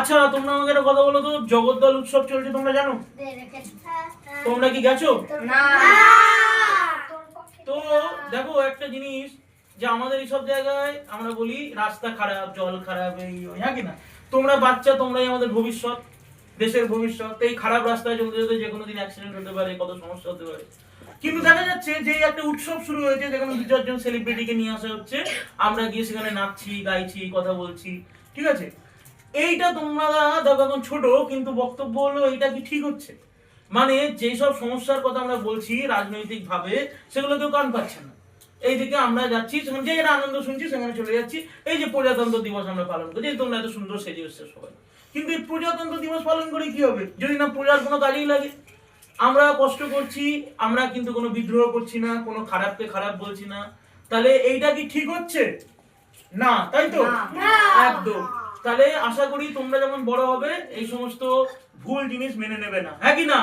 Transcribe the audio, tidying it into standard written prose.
আচ্ছা তোমরা আমাকে একটা কথা বলো তো, জগদ্দল উৎসব চলছে তোমরা জানো? তোমরা কি গেছো? না। তো দেখো একটা জিনিস, যে আমাদের এইসব জায়গায় আমরা বলি রাস্তা খারাপ, জল খারাপ, এই ওই, হ্যাঁ কি না? তোমরা বাচ্চা, তোমরাই আমাদের ভবিষ্যৎ, দেশের ভবিষ্যৎ। এই খারাপ রাস্তায় চলতে যেতে যে কোনো দিন অ্যাক্সিডেন্ট হতে পারে, কত সমস্যা হতে পারে। কিন্তু দেখা যাচ্ছে যে একটা উৎসব শুরু হয়েছে, যেখানে দু চারজন সেলিব্রিটিকে নিয়ে আসা হচ্ছে, আমরা গিয়ে সেখানে নাচছি, গাইছি, কথা বলছি, ঠিক আছে? এইটা তোমরা দেখো এখন ছোট, কিন্তু বক্তব্য হলো এইটা কি ঠিক হচ্ছে? মানে যেসব সমস্যার কথা আমরা বলছি রাজনৈতিক ভাবে, সেগুলো কেউ কান পাচ্ছে না। এইদিকে আমরা যাচ্ছি, সেখানে যে আনন্দ শুনছি সেখানে চলে যাচ্ছি। এই যে প্রজাতন্ত্র দিবস আমরা পালন করি, এই তোমরা এত সুন্দর সেজে এসছো সবাই, কিন্তু এই প্রজাতন্ত্র দিবস পালন করে কি হবে যদি না প্রজার কোনো কাজেই লাগে? আমরা কষ্ট করছি, আমরা কিন্তু কোনো বিদ্রোহ করছি না, কোনো খারাপকে খারাপ বলছি না, তাহলে এইটা কি ঠিক হচ্ছে? না, তাই তো? একদম। তাহলে আশা করি তোমরা যখন বড় হবে এই সমস্ত ভুল জিনিস মেনে নেবে না, হ্যাঁ কি না?